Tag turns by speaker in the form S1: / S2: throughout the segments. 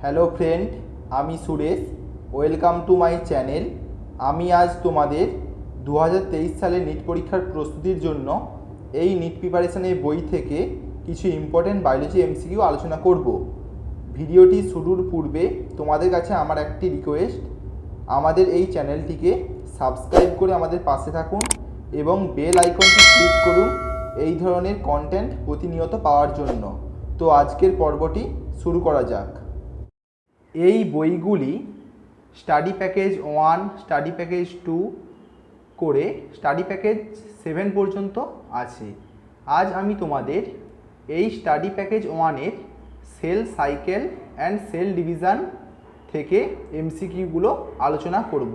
S1: Hello friend, আমি Suresh. Welcome to my channel. আমি আজ তোমাদের 2023 সালে নিট পরীক্ষার প্রস্তুতির জন্য এই নিট প্রিপারেশনের বই থেকে কিছু ইম্পর্টেন্ট বায়োলজি এমসিকিউ আলোচনা করব। ভিডিওটি শুরুর পূর্বে তোমাদের কাছে আমার একটি রিকোয়েস্ট, আমাদের এই চ্যানেলটিকে সাবস্ক্রাইব করে আমাদের পাশে থাকুন এবং বেল আইকনটি ক্লিক করুন এই ধরনের কন্টেন্ট প্রতিনিয়ত পাওয়ার জন্য। তো আজকের পর্বটি শুরু করা যাক। এই বইগুলি স্টাডি প্যাকেজ 1, স্টাডি প্যাকেজ 2 করে স্টাডি প্যাকেজ 7 পর্যন্ত আছে। আজ আমি তোমাদের এই স্টাডি প্যাকেজ 1-এর cell cycle and cell division থেকে এমসিকিউগুলো আলোচনা করব।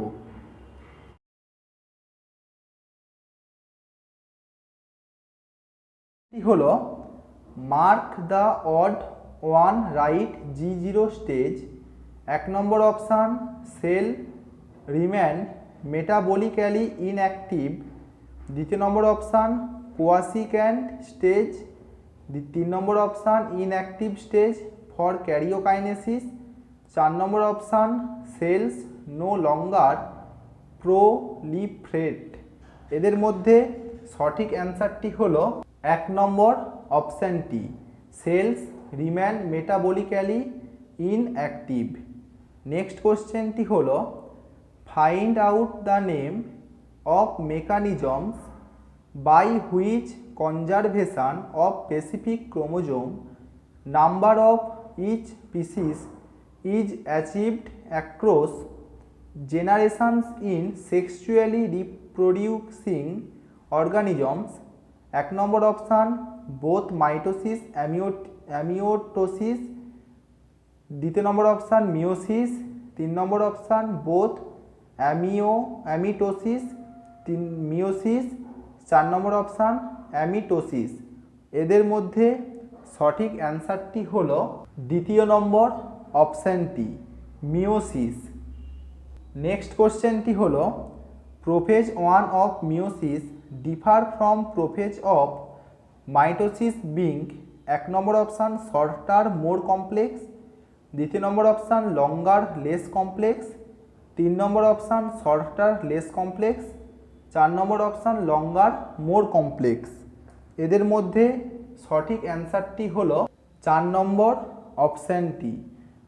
S1: এটি হলো mark the odd one right G0 stage. 1 number option cell remain metabolically inactive. 2 number option quiescent stage. 3 number option inactive stage for karyokinesis. 4 number option cells no longer proliferate. এদের মধ্যে সঠিক অ্যান্সারটি হলো 1 নম্বর অপশানটি, cells remain metabolically inactive. Next কোশ্চেনটি হলো find out the name of mechanisms by which conservation of specific chromosome number of each species is achieved across generations in sexually reproducing organisms. 1 number option both mitosis amitosis. 2 number option meiosis. 3 number option both amitosis meiosis. 4 number option amitosis. এদের মধ্যে সঠিক অ্যান্সারটি হলো 2 number অপশানটি, meiosis. Next কোশ্চেনটি হলো prophase 1 of meiosis differ from prophase of mitosis being. 1 number option shorter more complex. 2 number option longer less complex. 3 number option shorter less complex. 4 number option longer more complex. এদের মধ্যে সঠিক অ্যান্সারটি হলো 4 number অপশানটি,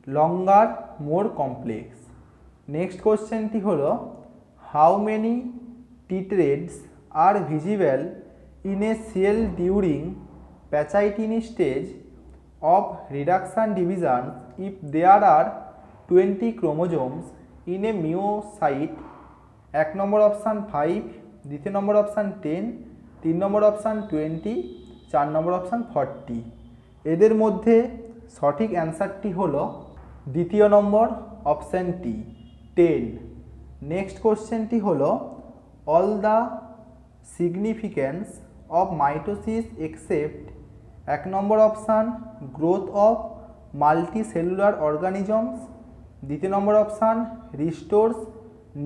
S1: লঙ্গার more complex. Next কোশ্চেনটি হলো how many tetrads are visible in a cell during pachytene stage of reduction division if there are 20 chromosomes in a myocyte। 1 number option 5, 2 number option 10, 3 number option 20, 4 number option 40। এদের মধ্যে সঠিক অ্যান্সারটি হলো 2 number অপশানটি, 10। Next কোশ্চেনটি হলো all the significance of mitosis except 1 number option growth of multicellular organisms. 2 number option restores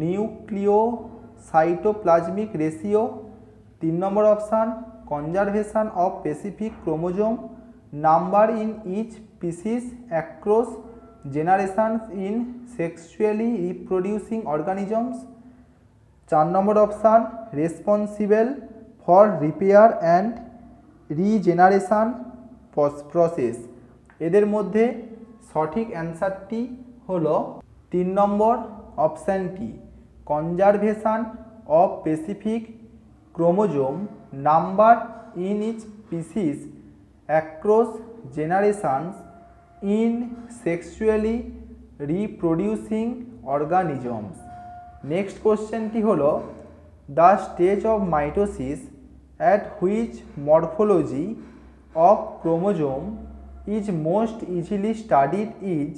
S1: nucleocytoplasmic ratio. 3 number option conservation of specific chromosome number in each species across generations in sexually reproducing organisms. 4 number option responsible for repair and regeneration process. এদের মধ্যে সঠিক অ্যান্সারটি হলো 3 number অপশানটি, conservation of specific chromosome number in each species across generations in sexually reproducing organisms. Next কোশ্চেনটি হলো the stage of mitosis at which morphology of chromosome is most easily studied is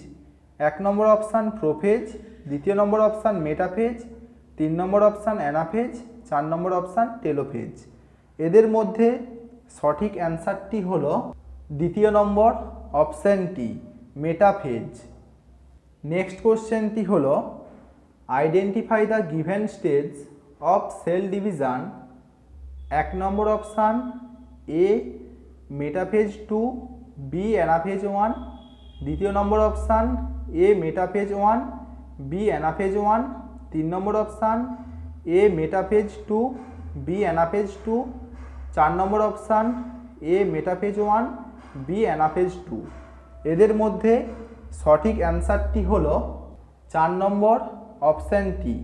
S1: 1 number option prophase. 2 number option metaphase. 3 number option anaphase. 4 number option telophase. এদের মধ্যে সঠিক অ্যান্সারটি হলো 2 number অপশানটি, metaphase. Next কোশ্চেনটি হলো identify the given stage of cell division. 1 number option A metaphase 2, B anaphase 1। 2 number option A metaphase 1 B anaphase 1, 3 number option A metaphase 2 B anaphase 2, 4 number option A metaphase 1 B anaphase 2। এদের মধ্যে সঠিক অ্যান্সারটি হলো 4 number অপশানটি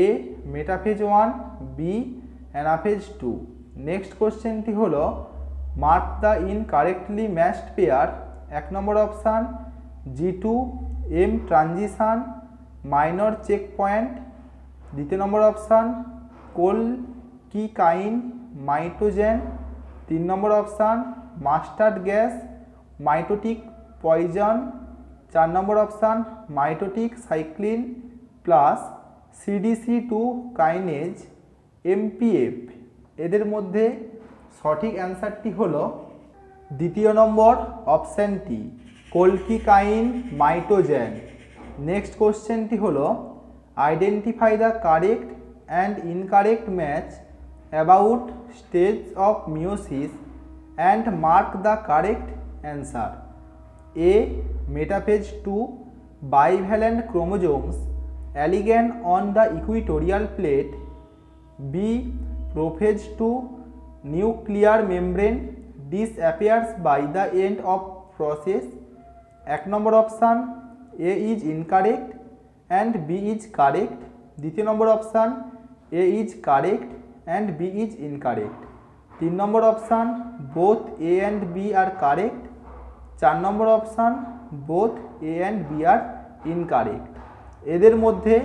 S1: A metaphase 1 B anaphase 2। Next কোশ্চেনটি হলো mark the incorrectly matched pair. 1 number option G2 M transition minor check point, 2 number option colchicine mitogen, 3 number option mustard gas mitotic poison, 4 number option mitotic cyclin plus CDC2 kinase MPF। এদের মধ্যে সঠিক অ্যান্সারটি হলো 2 number অপশানটি কোলকিকাইন মাইটোজেন। Next কোশ্চেনটি হলো identify the correct and incorrect match about stage of meiosis and mark the correct answer. A metaphase 2 bivalent chromosomes elegant on the equatorial plate, B prophase 2 nuclear membrane disappears by the end of process। 1 number option A is incorrect and B is correct, 2 number option A is correct and B is incorrect, 3 number option both A and B are correct, 4 number option both A and B are incorrect। এদের মধ্যে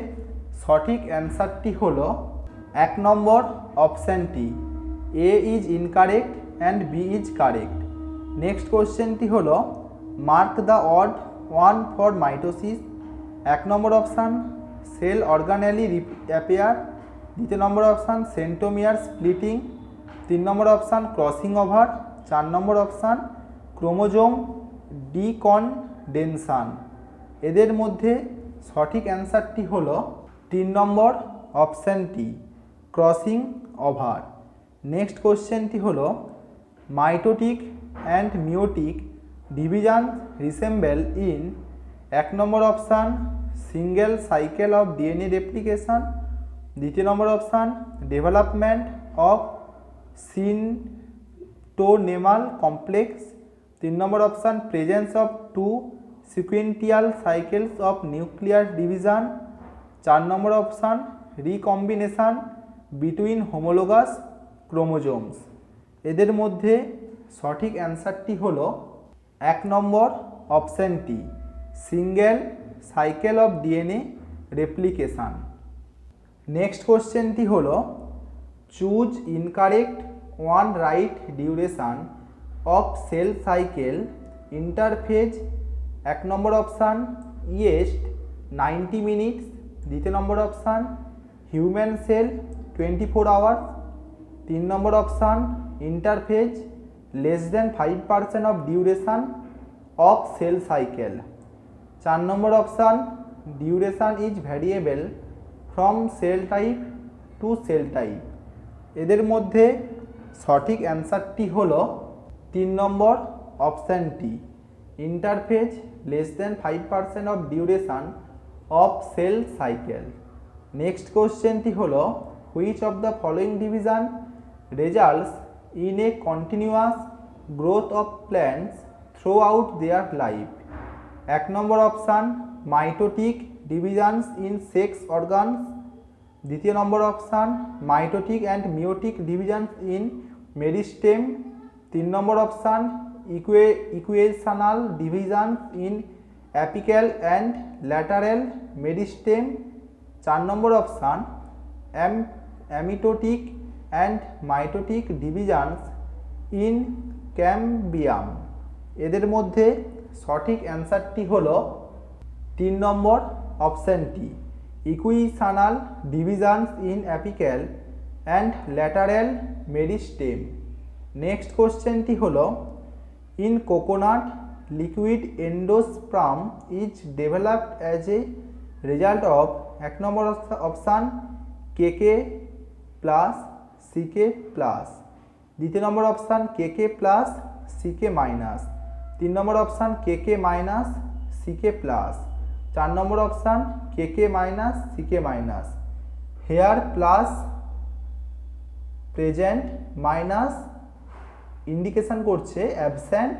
S1: সঠিক অ্যান্সারটি হলো 1 number অপশানটি A is incorrect and B is correct। Next কোশ্চেনটি হলো mark the odd one for mitosis. 1 number option cell organelle appear, 2 number option centromere splitting, 3 number option crossing over, 4 number option chromosome decondensation. এদের মধ্যে সঠিক অ্যান্সারটি হলো 3 number অপশানটি crossing over. Next কোশ্চেনটি হলো mitotic and meiotic division resemble in. 1 number option single cycle of DNA replication, 2 number option development of synaptonemal complex, 3 number option presence of 2 sequential cycles of nuclear division, 4 number option recombination between homologous chromosomes. এদের মধ্যে সঠিক অ্যান্সারটি হলো 1 number অপশানটি single cycle of DNA replication. Next কোশ্চেনটি হলো choose incorrect one right duration of cell cycle interphase. 1 number option yeast 90 minutes, 2 number option human cell 24 hours, 3 number option interphase less than 5% of duration of cell cycle, 4 number option duration is variable from cell type to cell type. এদের মধ্যে সঠিক অ্যান্সারটি হলো 3 number অপশানটি interphase less than 5% of duration of cell cycle. Next কোশ্চেনটি হলো which of the following division results in a continuous growth of plants throughout their life. 1 number option mitotic divisions in sex organs, 2 number option mitotic and meiotic divisions in meristem, 3 number option equational divisions in apical and lateral meristem, 4 number option amitotic and mitotic divisions in cambium. এদের মধ্যে সঠিক অ্যান্সারটি হলো 3 number অপশানটি equational divisions in apical and lateral meristem. Next কোশ্চেনটি হলো in coconut liquid endosperm is developed as a result of 1 number option KK plus সিকে plus, 2 number option KK plus CK minus, 3 number option KK minus CK plus, 4 number option KK minus CK minus, here plus present minus indication করছে absent,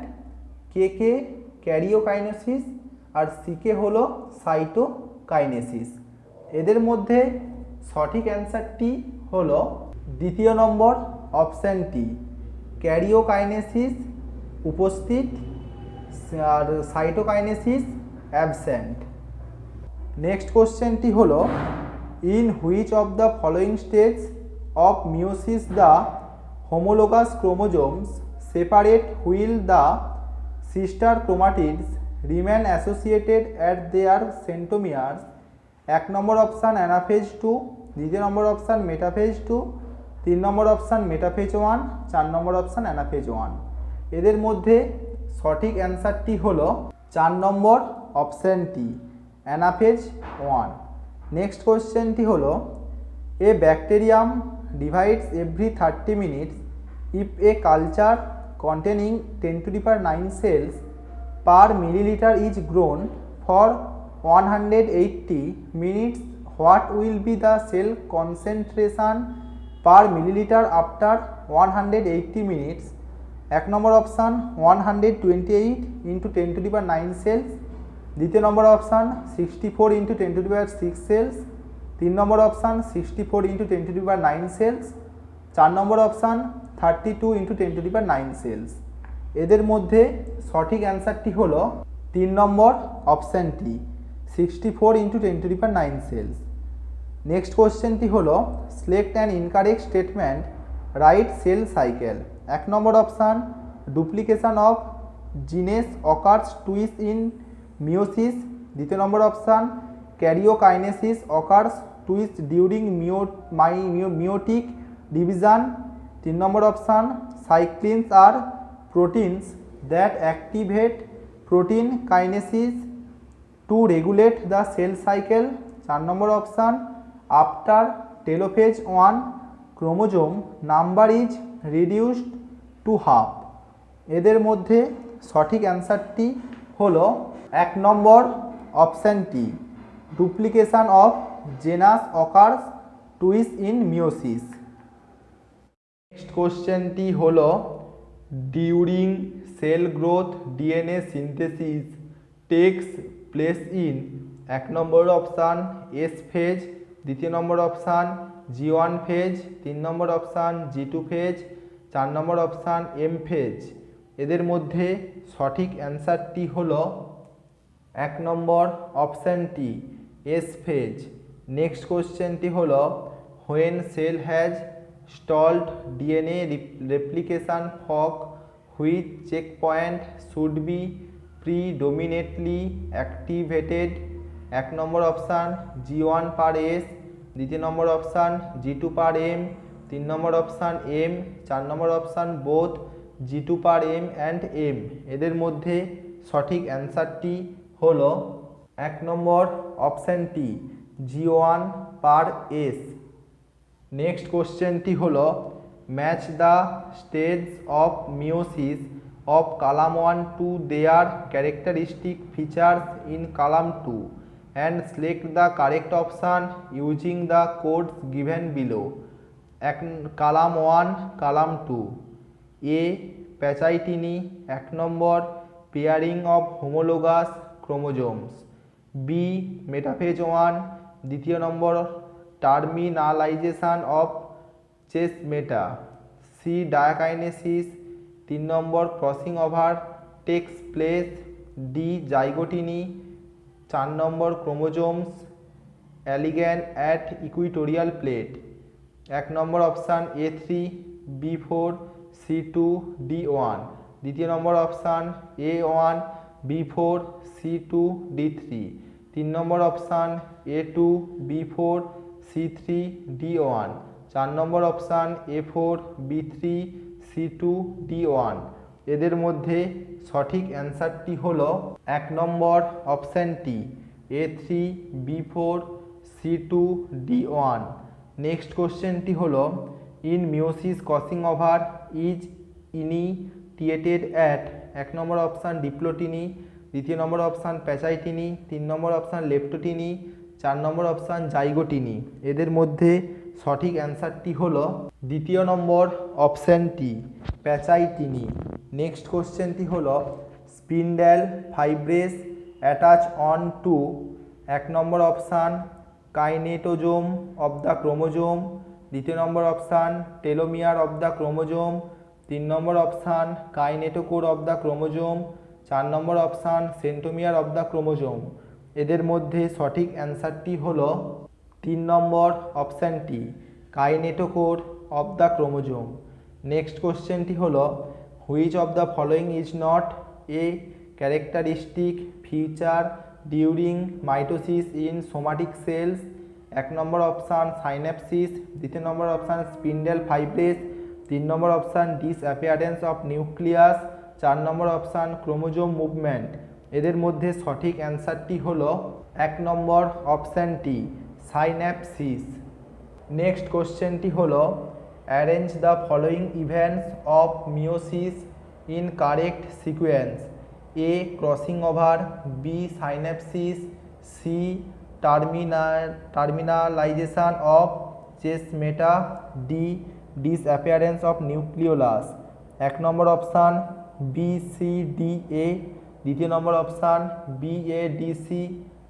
S1: KK karyokinesis আর CK হলো cytokinesis. এদের মধ্যে সঠিক অ্যান্সারটি হলো দ্বিতীয় নম্বর অপশানটি, ক্যারিওকাইনেসিস উপস্থিত আর সাইটোকাইনেসিস অ্যাবসেন্ট। নেক্সট কোশ্চেনটি হলো, in which of the following stage of meiosis the homologous chromosomes separate while the sister chromatids remain associated at their centromeres? 1 number option anaphase 2, দ্বিতীয় নম্বর অপশান মেটাফেজ 2, 3 নম্বর option metaphase 1, 4 নম্বর option anaphase 1। এদের মধ্যে সঠিক অ্যান্সারটি হলো 4 number অপশানটি, anaphase 1। Next কোশ্চেনটি হলো, এ bacterium divides every 30 minutes if a culture containing 10⁹ cells per milliliter is grown for 180 minutes. What will be the cell concentration per milliliter after 180 minutes? 1 number option 128 into 10⁹ cells, দ্বিতীয় number option 64 into 10⁶ cells, 3 নম্বর option 64 into 10⁹ cells, 4 নম্বর option 32 into 10⁹ cells। এদের মধ্যে সঠিক অ্যান্সারটি হলো 3 number অপশানটি, 64 into 10⁹ cells। Next কোশ্চেনটি হলো, select an incorrect statement, right cell cycle. 1 number option duplication of genes occurs twice in meiosis, দ্বিতীয় number option karyokinesis occurs twice during meiotic division, 3 number option cyclins are proteins that activate protein kinases to regulate the cell cycle, 4 number option after telophase 1 chromosome number is reduced to half. এদের মধ্যে সঠিক অ্যান্সারটি হলো 1 number অপশানটি, duplication of genes occurs twice in meiosis. Next কোশ্চেনটি হলো, during cell growth DNA synthesis takes place in 1 number option S phase, দ্বিতীয় number option G1 phase, 3 নম্বর option G2 phase, 4 নম্বর option M phase. এদের মধ্যে সঠিক অ্যান্সারটি হলো 1 number অপশানটি S phase. Next কোশ্চেনটি হলো, when cell has stalled DNA replication fork which checkpoint should be predominantly activated? 1 number option G1 per S, দ্বিতীয় number option G2 per M, 3 number option M, 4 number option both G2 per M and M. এদের মধ্যে সঠিক অ্যান্সারটি হলো 1 number অপশানটি G1 per S. Next কোশ্চেনটি হলো, match the stage of meiosis of Kalam 1 to their characteristic features in Kalam 2 and select the correct option using the codes given below. Column 1 column 2, A pachytene, 1 number pairing of homologous chromosomes, B metaphase 1, দ্বিতীয় number terminalization of chiasmata, C diakinesis, 3 number crossing over takes place, D zygotene, 4 number chromosomes align at equatorial plate. 1 number option A3 B4 C2 D1, দ্বিতীয় number option A1 B4 C2 D3, 3 নম্বর option A2 B4 C3 D1, 4 নম্বর option A4 B3 C2 D1। এদের মধ্যে সঠিক অ্যান্সারটি হলো 1 number অপশানটি A3 B4 C2 D1। Next কোশ্চেনটি হলো, in meiosis crossing over is initiated at 1 number option diplotene, দ্বিতীয় number option pachytene, 3 নম্বর option leptotene, 4 নম্বর option zygotene. এদের মধ্যে সঠিক অ্যান্সারটি হলো দ্বিতীয় নম্বর অপশানটি প্যাচাইটিনি। নেক্সট কোশ্চেনটি হলো spindle fibres attach on to 1 number option kinetosome of the chromosome, দ্বিতীয় number option telomere of the chromosome, 3 number option kinetochore of the chromosome, 4 number option centromere of the chromosome. এদের মধ্যে সঠিক অ্যান্সারটি হলো 3 নম্বর অপশানটি kinetochore of the chromosome. Next কোশ্চেনটি হলো which of the following is not a characteristic feature during mitosis in somatic cells. 1 number option synapsis, দ্বিতীয় number option spindle fibres, 3 number option disappearance of nucleus, 4 number option chromosome movement. এদের মধ্যে সঠিক অ্যান্সারটি হলো 1 number অপশানটি synapsis. Next কোশ্চেনটি হলো arrange the following events of meiosis in correct sequence. A crossing over, B synapsis, C terminalization of chiasmata, D disappearance of nucleolus. 1 number option B C D A, দ্বিতীয় number option B A D C,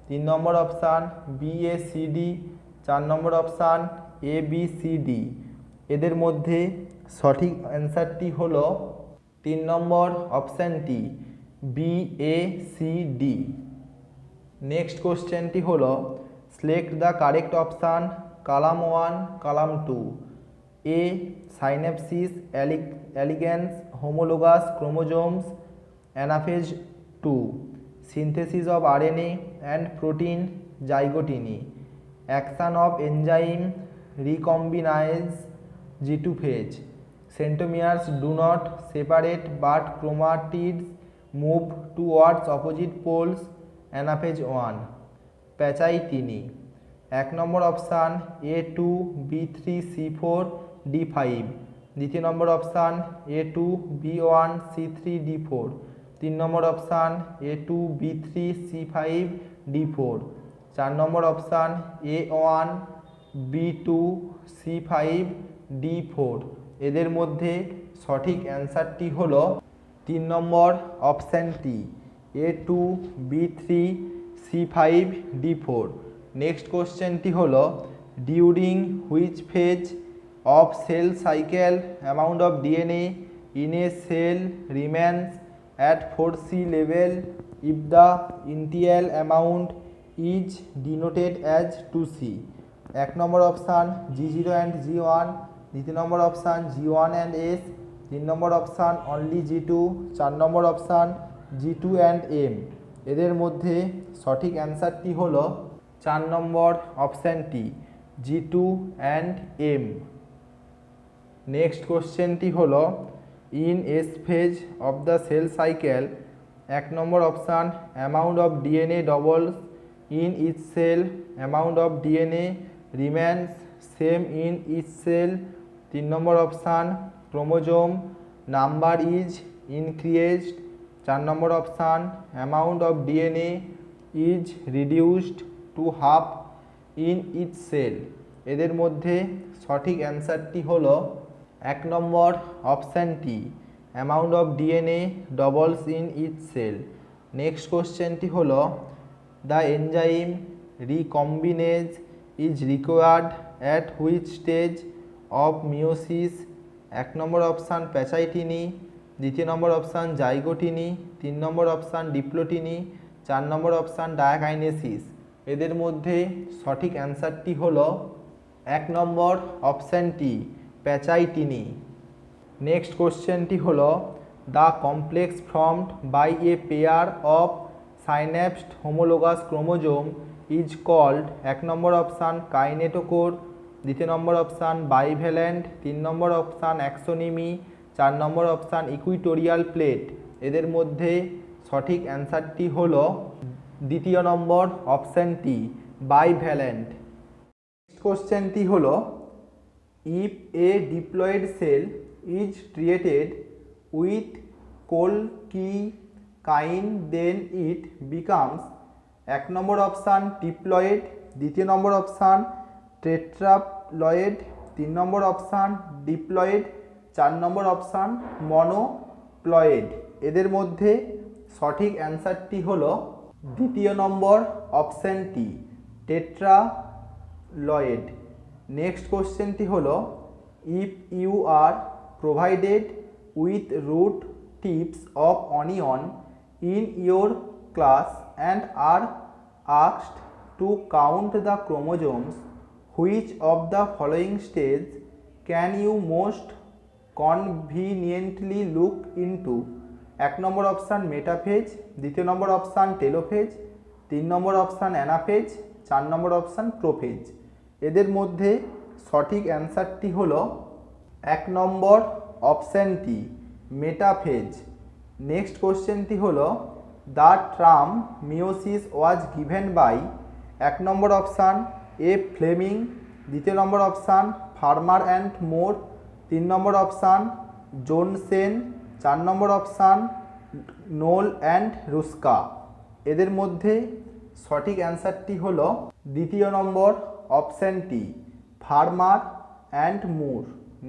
S1: 3 number option B A C D, 4 number option A B C D. এদের মধ্যে সঠিক অ্যান্সারটি হলো 3 number অপশানটি B A C D. Next কোশ্চেনটি হলো select the correct option column 1 column 2। A synapsis elegance homologous chromosomes anaphase 2, synthesis of RNA and protein zygotomy, action of enzyme recombinase G2 phase, centromeres do not separate but chromatids move towards opposite poles anaphase 1, pachytene. 1 number option A2 B3 C4 D5, দ্বিতীয় number option A2 B1 C3 D4, 3 নম্বর option A2 B3 C5 D4, 4 নম্বর option A1 B2 C5 D4। এদের মধ্যে সঠিক অ্যান্সারটি হলো 3 number অপশানটি A2 B3 C5 D4। Next কোশ্চেনটি হলো during which phase of cell cycle amount of DNA in a cell remains at 4C level if the initial amount is denoted as 2C। 1 number option G0 and G1, দ্বিতীয় number option G1 and S, 3 number option only G2, 4 number option G2 and M। এদের মধ্যে সঠিক অ্যান্সারটি হলো 4 number অপশানটি G2 and M। Next কোশ্চেনটি হলো in S phase of the cell cycle 1 number option amount of DNA doubles in each cell, amount of DNA remains same in each cell, 3 number option chromosome number is increased, 4 number option amount of DNA is reduced to half in each cell। এদের মধ্যে সঠিক অ্যান্সারটি হলো 1 number অপশানটি amount of DNA doubles in each cell. Next কোশ্চেনটি হলো the enzyme recombinase is required at which stage of meiosis. 1 number option pachytene, দ্বিতীয় number option zygotene, 3 নম্বর option diplotene, 4 নম্বর option diakinesis. এদের মধ্যে সঠিক অ্যান্সারটি হলো 1 নম্বর অপশানটি প্যাচাইটিনি। নেক্সট কোশ্চেনটি হলো the complex formed by a pair of synapsed homologous chromosome is called. 1 number option kinetochore, দ্বিতীয় নম্বর অপশান বাইভ্যালেন্ট, 3 নম্বর অপশান অ্যাক্সোনিমি, 4 নম্বর অপশান ইকুইটোরিয়াল প্লেট। এদের মধ্যে সঠিক অ্যান্সারটি হলো দ্বিতীয় নম্বর অপশানটি বাইভ্যালেন্ট। নেক্সট কোশ্চেনটি হলো if a diploid cell is treated with Kolchi kind then it becomes. 1 number option triploid, 2য় নম্বর অপশান টেট্রাপ্লয়েড, 3 নম্বর অপশান ডিপ্লয়েড, 4 নম্বর অপশান মনোপ্লয়েড। এদের মধ্যে সঠিক অ্যান্সারটি হলো 2য় নম্বর অপশানটি টেট্রালয়েড। নেক্সট কোশ্চেনটি হলো if you are provided with root tips of onion in your class and are asked to count the chromosomes, which of the following stage can you most conveniently look into? 1 number option metaphase, 2য় number option telophase, 3 number option anaphase, 4 number option prophase. এদের মধ্যে সঠিক অ্যান্সারটি হলো 1 number অপশানটি metaphase. Next কোশ্চেনটি হলো the term meiosis was given by. 1 number option A Fleming, 2য় number option Farmer and Moore, 3 number option Johannsen, 4 number option Knoll and Ruska. এদের মধ্যে সঠিক অ্যান্সারটি হলো 2য় নম্বর অপশানটি ফার্মার অ্যান্ড মোর।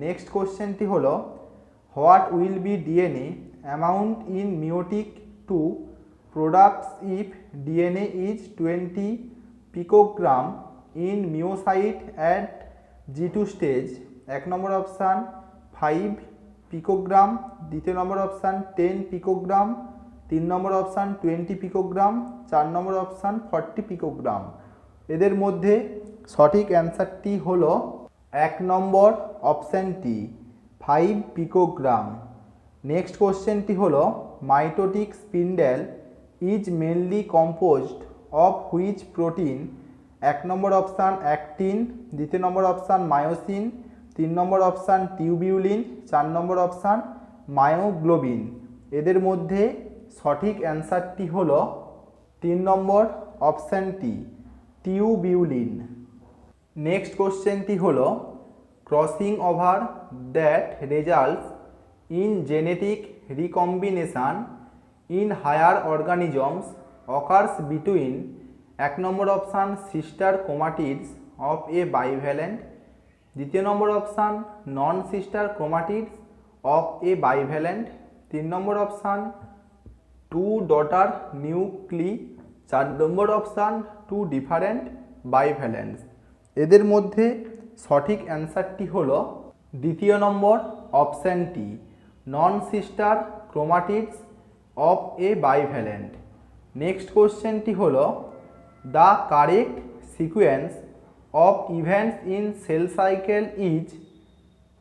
S1: নেক্সট কোশ্চেনটি হলো what will be DNA amount in meiotic two products if DNA is 20 picogram in myocyte at G2 stage। 1 number option 5 picogram, 2য় নম্বর অপশান 10 পিকোগ্রাম, 3 নম্বর অপশান 20 পিকোগ্রাম, 4 নম্বর option 40 picogram. এদের মধ্যে সঠিক অ্যান্সারটি হলো 1 number অপশানটি 5 পিকোগ্রাম। Next কোশ্চেনটি হলো mitotic spindle is mainly composed of which protein. 1 number option actin, 2য় নম্বর অপশান মায়োসিন, 3 নম্বর অপশান টিউবিউলিন, 4 নম্বর অপশান মায়োগ্লোবিন। এদের মধ্যে সঠিক অ্যান্সারটি হলো 3 নম্বর অপশানটি টিউবিউলিন। নেক্সট কোশ্চেনটি হলো crossing over that results in genetic recombination in higher organisms occurs between 1 number option sister chromatids of a bivalent, 2য় number option non sister chromatids of a bivalent, 3 number option 2 daughter nuclei, 4 number option 2 different bivalents। এদের মধ্যে সঠিক অ্যান্সারটি হলো 2য় number অপশানটি non sister chromatids of a bivalent। Next কোশ্চেনটি হলো the correct sequence of events in cell cycle is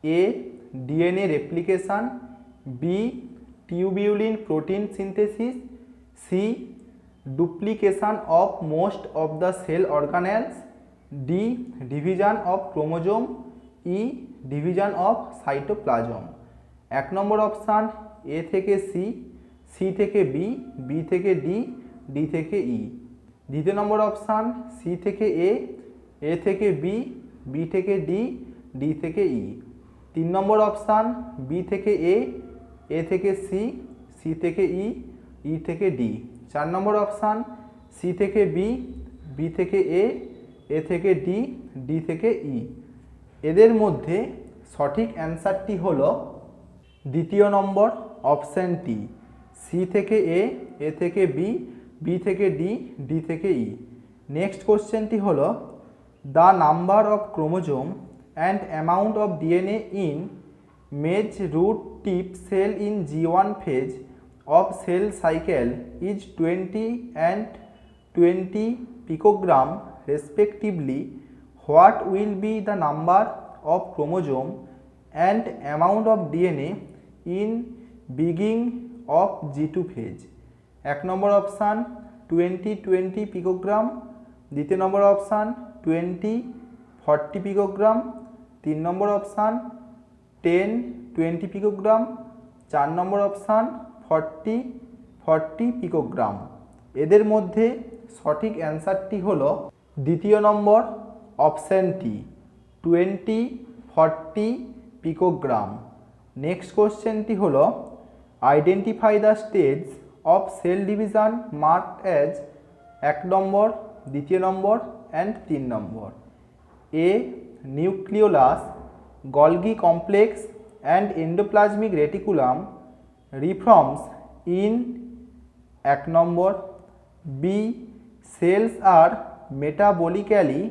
S1: A DNA replication, B tubulin protein synthesis, C duplication of most of the cell organelles, D division of chromosome, E division of cytoplasm. 1 number option A থেকে C, C থেকে B, B থেকে D, D থেকে E. 2য় number option C থেকে A থেকে B, B থেকে D, D থেকে E. 3 নম্বর option B থেকে এ থেকে সি, সি থেকে ই, ই থেকে ডি। 4 নম্বর অপশান সি থেকে বি, বি থেকে এ থেকে ডি, ডি থেকে ই। এদের মধ্যে সঠিক অ্যান্সারটি হলো 2য় নম্বর অপশানটি সি থেকে এ থেকে বি, বি থেকে ডি, ডি থেকে ই। নেক্সট কোশ্চেনটি হলো the number of chromosome and amount of DNA in maize root tip cell in G1 phase of cell cycle is 20 and 20 picogram respectively. What will be the number of chromosome and amount of DNA in beginning of G2 phase? 1 number option 20 picogram, 2য় number option 40 picogram, 3 নম্বর option 10 picogram, 4 নম্বর option 40 picogram. এদের মধ্যে সঠিক অ্যান্সারটি হলো 2য় number অপশানটি 40 পিকোগ্রাম। Next কোশ্চেনটি হলো identify the stage of cell division marked as 1 number, 2 number and 3 number? A. Nucleolus, Golgi complex and endoplasmic reticulum reforms in 1 number. B. Cells are metabolically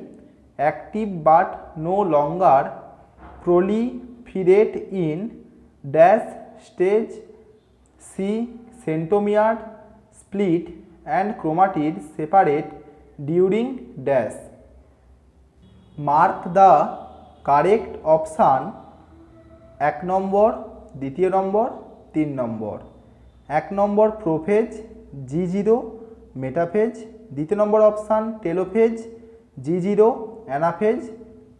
S1: active but no longer proliferate in dash stage. C. Centromere split and chromatid separate during dash. Mark the correct option. 1 number, 2 number, 3 number. 1 number prophase G0 metaphase, 2 number option telophase G0 anaphase,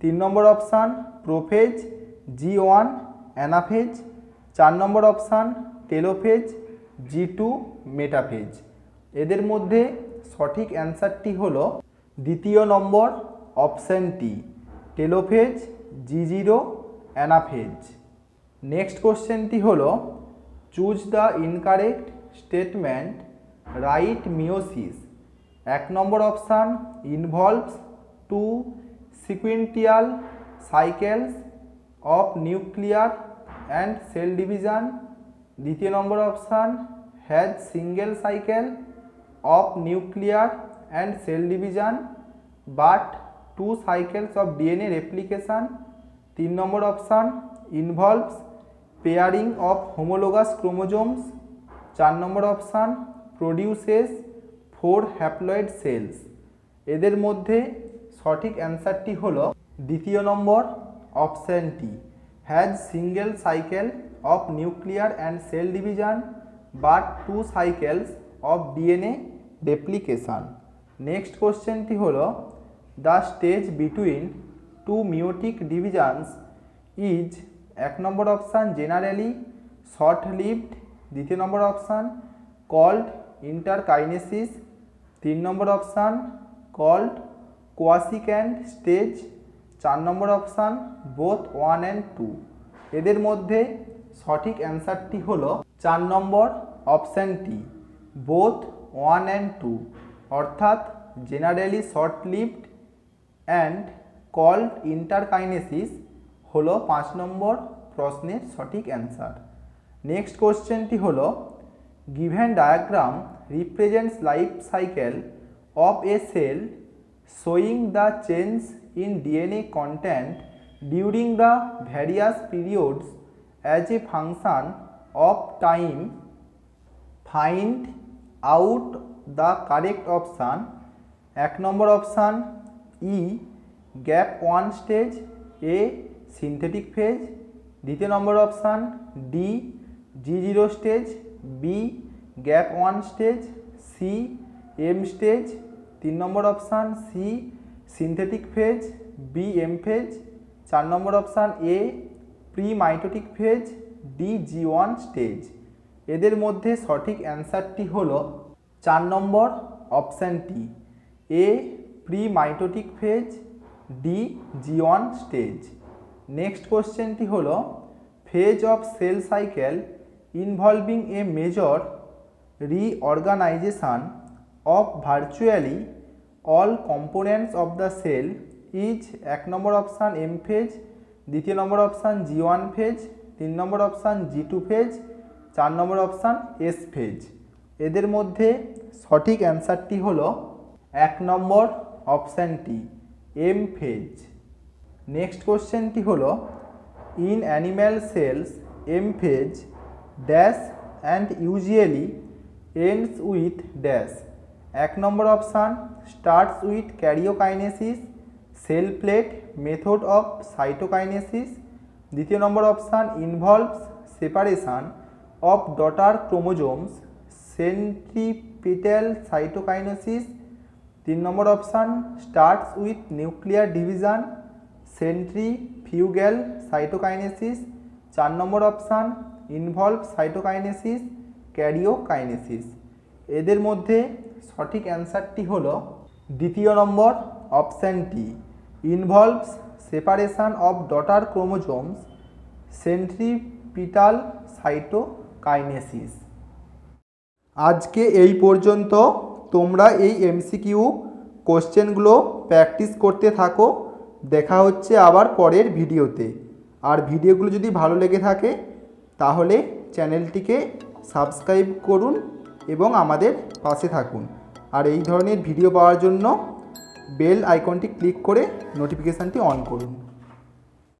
S1: 3 number option prophase G1 anaphase, 4 number option telophase G2 metaphase. এদের মধ্যে সঠিক অ্যান্সারটি হলো 2 number অপশানটি telophase G0 anaphase. Next কোশ্চেনটি হলো choose the incorrect statement, right meiosis. 1 number option involves 2 sequential cycles of nuclear and cell division. 2 number option has single cycle of nuclear and cell division but 2 cycles of DNA replication. 3 number option involves pairing of homologous chromosomes. 4 number option produces 4 haploid cells. এদের মধ্যে সঠিক অ্যান্সারটি হলো 2 number অপশানটি has single cycle of nuclear and cell division but 2 cycles of DNA replication. Next কোশ্চেনটি হলো the stage between 2 meiotic divisions is 1 number option generally short lived, 2 number option called interkinesis, 3 number option called quasicant stage, 4 number option both 1 and 2। এদের মধ্যে সঠিক অ্যান্সারটি হলো 4 number অপশানটি both 1 and 2 অর্থাৎ generally short lived and called interkinesis হলো 5 number প্রশ্নের সঠিক অ্যান্সার। নেক্সট কোশ্চেনটি হলো given diagram represents life cycle of a cell showing the change in DNA content during the various periods as a function of time. Find out the correct option. 1 number option E gap 1 stage, A synthetic phase, 2 number option D G0 stage, B gap 1 stage, C M stage, 3 number option C synthetic phase, B M phase, 4 number option A pre mitotic phase, D G1 stage. এদের মধ্যে সঠিক অ্যান্সারটি হলো 4 number অপশানটি A pre mitotic phase, D G1 stage. Next কোশ্চেনটি হলো phase of cell cycle involving a major reorganization of virtually all components of the cell is 1 number option M phase, 2 number option G1 phase, 3 number option G2 phase, 4 number option S phase. এদের মধ্যে সঠিক অ্যান্সারটি হলো 1 number অপশানটি M phase. Next কোশ্চেনটি হলো in animal cells M phase dash and usually ends with dash. 1 number option starts with karyokinesis, cell plate method of cytokinesis, 2 number option involves separation of daughter chromosomes, centripetal cytokinesis, 3 number option starts with nuclear division, centrifugal cytokinesis, 4 number option involve cytokinesis, karyokinesis. এদের মধ্যে সঠিক অ্যান্সারটি হলো 2 number অপশানটি involves separation of daughter chromosomes, centripetal cytokinesis. আজকে এই পর্যন্ত। তোমরা এই এমসিকিউ কোশ্চেনগুলো প্র্যাকটিস করতে থাকো। দেখা হচ্ছে আবার পরের ভিডিওতে। আর ভিডিওগুলো যদি ভালো লেগে থাকে তাহলে চ্যানেলটিকে সাবস্ক্রাইব করুন এবং আমাদের পাশে থাকুন। আর এই ধরনের ভিডিও পাওয়ার জন্য বেল আইকনটি ক্লিক করে নোটিফিকেশানটি অন করুন।